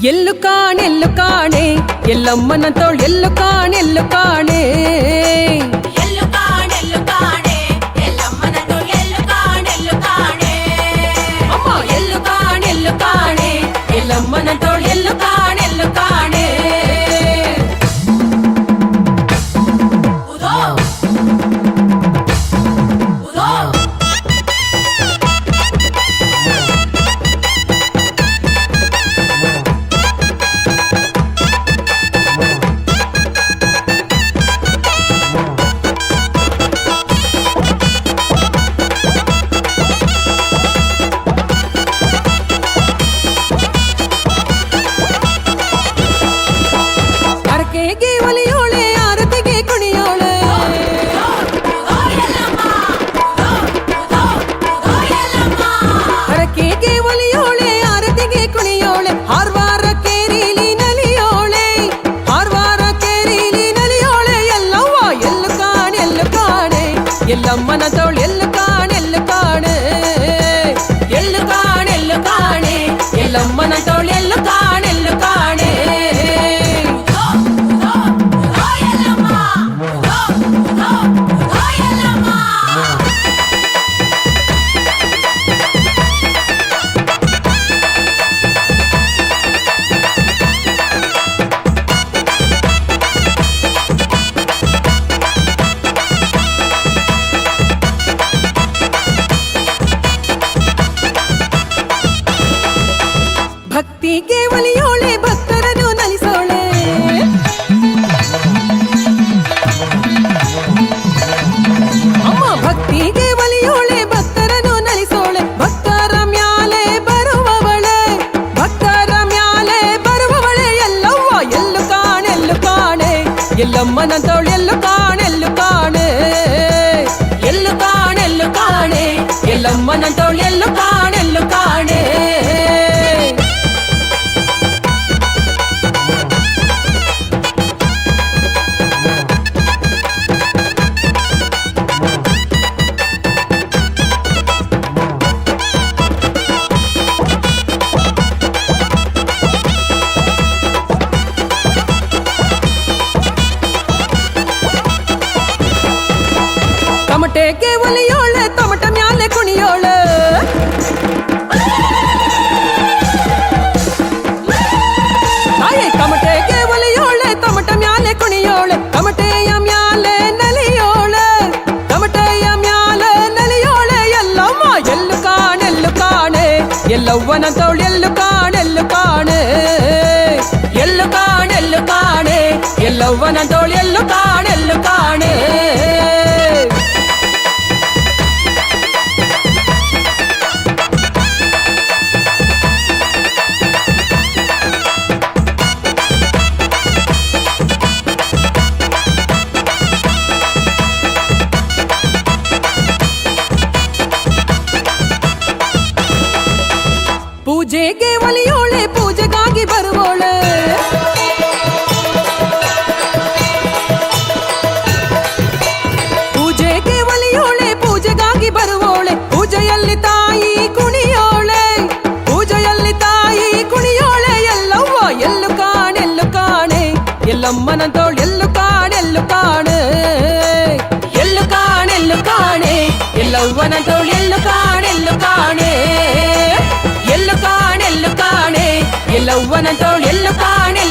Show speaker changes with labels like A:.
A: ಎಲ್ಲು ಕಾಣೆ ಎಲ್ಲಮ್ಮನ ತೋಳ್ ಎಲ್ಲು ಕಾಣೆ ಅಮ್ಮ ಎಲ್ಲು ಕಾಣೆ ಎಲ್ಲಮ್ಮನ ತೋಳ್ ಎಲ್ಲು ಕಾಣೆ ಎಲ್ಲಮ್ಮನ ತೋಳ್ ಎಲ್ಲು ಕಾಣೆ ಎಲ್ಲಮ್ಮನ ತೋಳ್ ಎಲ್ಲು ಕಾಣೆ ಭಕ್ತಿಗೆ ಒಲಿಯೋಳೆ ಭಕ್ತರನ್ನು ನಲಿಸೋಳೆ ಅಮ್ಮ ಭಕ್ತಿಗೆ ಒಲಿಯೋಳೆ ಭಕ್ತರನ್ನು ನಲಿಸೋಳೆ ಭಕ್ತರ ಮ್ಯಾಲೆ ಬರುವವಳೆ ಎಲ್ಲವ್ವ ಎಲ್ಲು ಕಾಣೆ ಎಲ್ಲಮ್ಮನ ತೋಳ್ ಎಲ್ಲು ಕಾಣೆ ಎಲ್ಲಮ್ಮನ ತೋಳ್ ಎಲ್ಲು ಕಾಣೆ ತಮಟೆಗೆ ಒಲಿಯೋಳೆ ತಮಟ ಮ್ಯಾಲೆ ಕುಣಿಯೋಳೆ ತಾಯಿ ತಮಟೆಗೆ ಒಲಿಯೋಳೆ ತಮಟ ಮ್ಯಾಲೆ ಕುಣಿಯೋಳೆ ತಮಟೆಯ ಮ್ಯಾಲೆ ನಲಿಯೋಳೆ ಎಲ್ಲಮ್ಮ ಎಲ್ಲು ಕಾಣೆ ಎಲ್ಲವ್ವನ ತೋಳ್ ಎಲ್ಲು ಕಾಣೆ ಎಲ್ಲವ್ವನ ತೋಳ್ ಎಲ್ಲು ಕಾಣೆ ಪೂಜೆಗೆ ಒಲಿಯೋಳೆ ಪೂಜೆಗಾಗಿ ಬರುವೋಳೆ ಪೂಜೆಗೆ ಒಲಿಯೋಳೆ ಪೂಜೆಗಾಗಿ ಬರುವೋಳೆ ಪೂಜೆಯಲ್ಲಿ ತಾಯಿ ಕುಣಿಯೋಳೆ ಎಲ್ಲವ್ವ ಎಲ್ಲು ಕಾಣೆ ಎಲ್ಲಮ್ಮನ ತೋಳ್ ಎಲ್ಲು ಕಾಣೆ ಎಲ್ಲವ್ವನ ತೋಳ್ ಎಲ್ಲು ಕಾಣೆ ಎಲ್ಲವ್ವನ ತೋಳ್ ಎಲ್ಲು ಕಾಣೆ